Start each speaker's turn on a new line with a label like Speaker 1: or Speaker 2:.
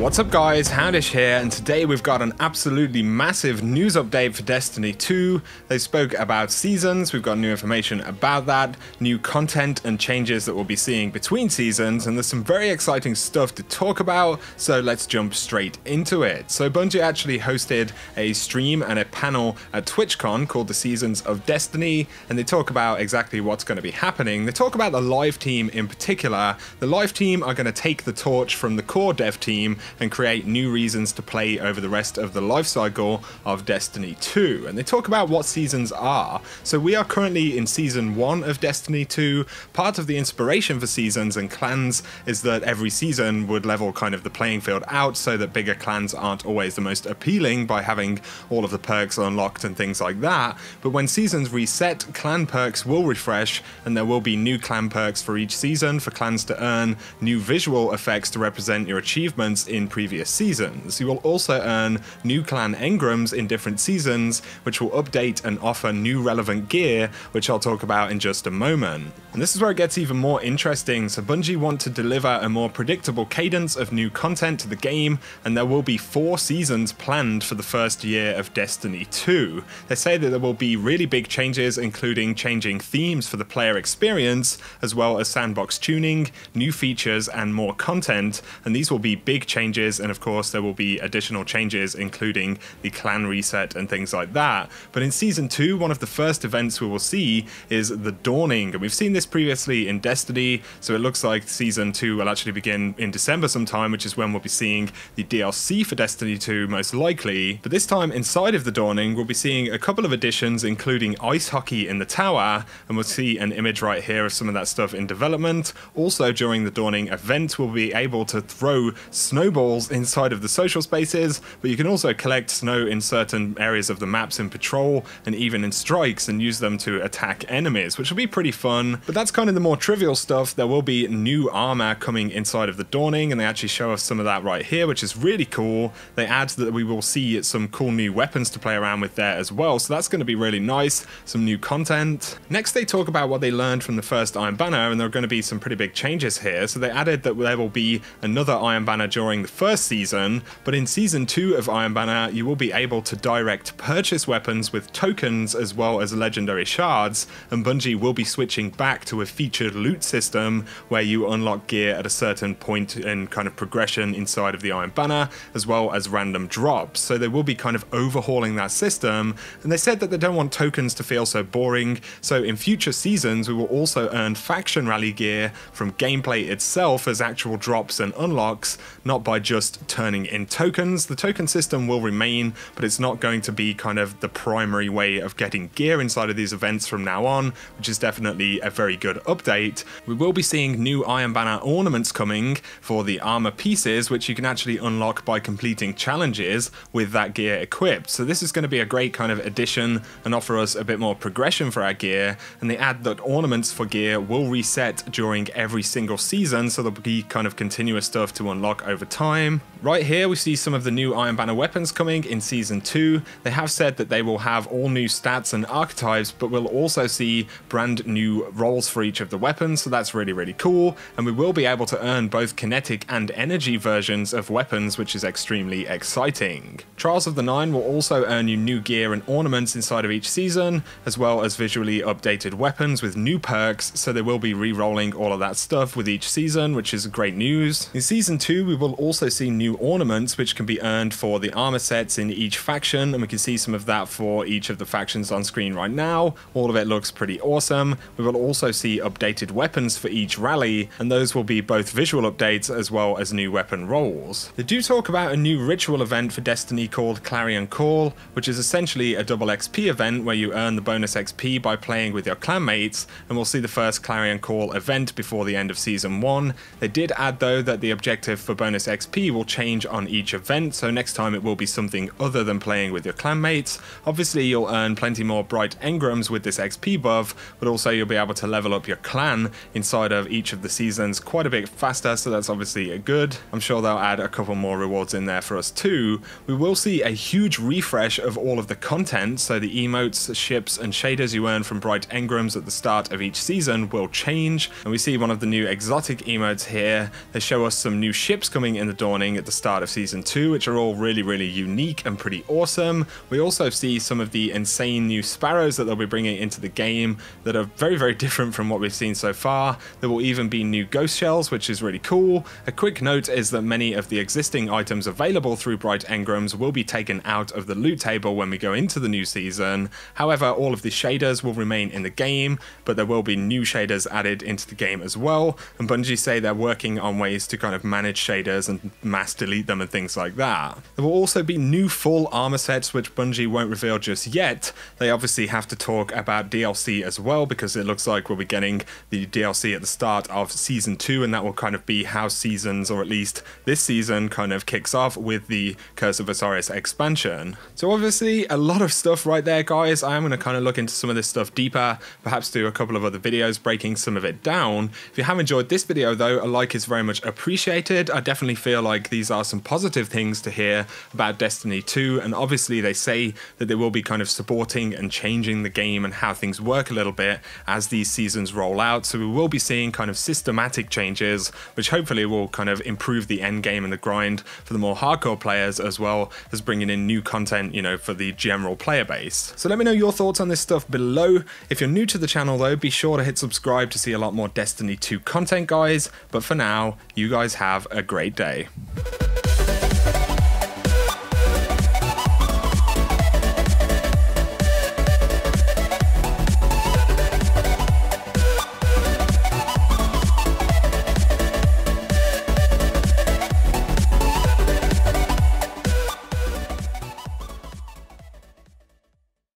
Speaker 1: What's up guys, Houndish here, and today we've got an absolutely massive news update for Destiny 2. They spoke about seasons, we've got new information about that, new content and changes that we'll be seeing between seasons, and there's some very exciting stuff to talk about, so let's jump straight into it. So Bungie actually hosted a stream and a panel at TwitchCon called the Seasons of Destiny, and they talk about exactly what's going to be happening. They talk about the live team in particular. The live team are going to take the torch from the core dev team and create new reasons to play over the rest of the life cycle of Destiny 2. And they talk about what seasons are. So we are currently in season 1 of Destiny 2. Part of the inspiration for seasons and clans is that every season would level kind of the playing field out so that bigger clans aren't always the most appealing by having all of the perks unlocked and things like that. But when seasons reset, clan perks will refresh and there will be new clan perks for each season for clans to earn new visual effects to represent your achievements in previous seasons. You will also earn new clan engrams in different seasons, which will update and offer new relevant gear, which I'll talk about in just a moment. And this is where it gets even more interesting. So Bungie want to deliver a more predictable cadence of new content to the game, and there will be 4 seasons planned for the first year of Destiny 2. They say that there will be really big changes, including changing themes for the player experience, as well as sandbox tuning, new features, and more content. And these will be big changes, and of course there will be additional changes including the clan reset and things like that. But in season 2, one of the first events we will see is the Dawning, and we've seen this previously in Destiny, so it looks like season 2 will actually begin in December sometime, which is when we'll be seeing the DLC for Destiny 2 most likely. But this time inside of the Dawning we'll be seeing a couple of additions, including ice hockey in the tower, and we'll see an image right here of some of that stuff in development. Also during the Dawning event we'll be able to throw snowballs inside of the social spaces, but you can also collect snow in certain areas of the maps in patrol and even in strikes and use them to attack enemies, which will be pretty fun. But that's kind of the more trivial stuff. There will be new armor coming inside of the Dawning, and they actually show us some of that right here, which is really cool. They add that we will see some cool new weapons to play around with there as well, so that's going to be really nice, some new content. Next they talk about what they learned from the first Iron Banner, and there are going to be some pretty big changes here. So they added that there will be another Iron Banner during the first season, but in season 2 of Iron Banner you will be able to direct purchase weapons with tokens as well as legendary shards, and Bungie will be switching back to a featured loot system where you unlock gear at a certain point in kind of progression inside of the Iron Banner, as well as random drops. So they will be kind of overhauling that system, and they said that they don't want tokens to feel so boring, so in future seasons we will also earn faction rally gear from gameplay itself as actual drops and unlocks, not by just turning in tokens. The token system will remain, but it's not going to be kind of the primary way of getting gear inside of these events from now on, which is definitely a very good update. We will be seeing new Iron Banner ornaments coming for the armor pieces, which you can actually unlock by completing challenges with that gear equipped. So this is going to be a great kind of addition and offer us a bit more progression for our gear. And they add that ornaments for gear will reset during every single season, so there'll be kind of continuous stuff to unlock over time. Right here we see some of the new Iron Banner weapons coming in season 2. They have said that they will have all new stats and archetypes, but we'll also see brand new roles for each of the weapons, so that's really cool. And we will be able to earn both kinetic and energy versions of weapons, which is extremely exciting. Trials of the Nine will also earn you new gear and ornaments inside of each season, as well as visually updated weapons with new perks, so they will be re-rolling all of that stuff with each season, which is great news. In season 2 we will also see new ornaments which can be earned for the armor sets in each faction, and we can see some of that for each of the factions on screen right now. All of it looks pretty awesome. We will also see updated weapons for each rally, and those will be both visual updates as well as new weapon rolls. They do talk about a new ritual event for Destiny called Clarion Call, which is essentially a double XP event where you earn the bonus XP by playing with your clanmates, and we'll see the first Clarion Call event before the end of season 1. They did add though that the objective for bonus XP will change on each event, so next time it will be something other than playing with your clanmates. Obviously you'll earn plenty more bright engrams with this XP buff, but also you'll be able to level up your clan inside of each of the seasons quite a bit faster, so that's obviously a good. I'm sure they'll add a couple more rewards in there for us too. We will see a huge refresh of all of the content, so the emotes, ships and shaders you earn from bright engrams at the start of each season will change, and we see one of the new exotic emotes here. They show us some new ships coming in the dawning at the start of Season 2, which are all really unique and pretty awesome. We also see some of the insane new sparrows that they'll be bringing into the game that are very different from what we've seen so far. There will even be new ghost shells, which is really cool. A quick note is that many of the existing items available through Bright Engrams will be taken out of the loot table when we go into the new season. However, all of the shaders will remain in the game, but there will be new shaders added into the game as well, and Bungie say they're working on ways to kind of manage shaders and mass delete them and things like that. There will also be new full armor sets, which Bungie won't reveal just yet. They obviously have to talk about DLC as well, because it looks like we'll be getting the DLC at the start of Season 2, and that will kind of be how seasons, or at least this season, kind of kicks off with the Curse of Osiris expansion. So obviously a lot of stuff right there, guys. I am going to kind of look into some of this stuff deeper, perhaps do a couple of other videos breaking some of it down. If you have enjoyed this video though, a like is very much appreciated. I definitely feel like these are some positive things to hear about Destiny 2, and obviously they say that they will be kind of supporting and changing the game and how things work a little bit as these seasons roll out. So we will be seeing kind of systematic changes, which hopefully will kind of improve the end game and the grind for the more hardcore players, as well as bringing in new content, you know, for the general player base. So let me know your thoughts on this stuff below. If you're new to the channel though, be sure to hit subscribe to see a lot more Destiny 2 content, guys. But for now, you guys have a great day.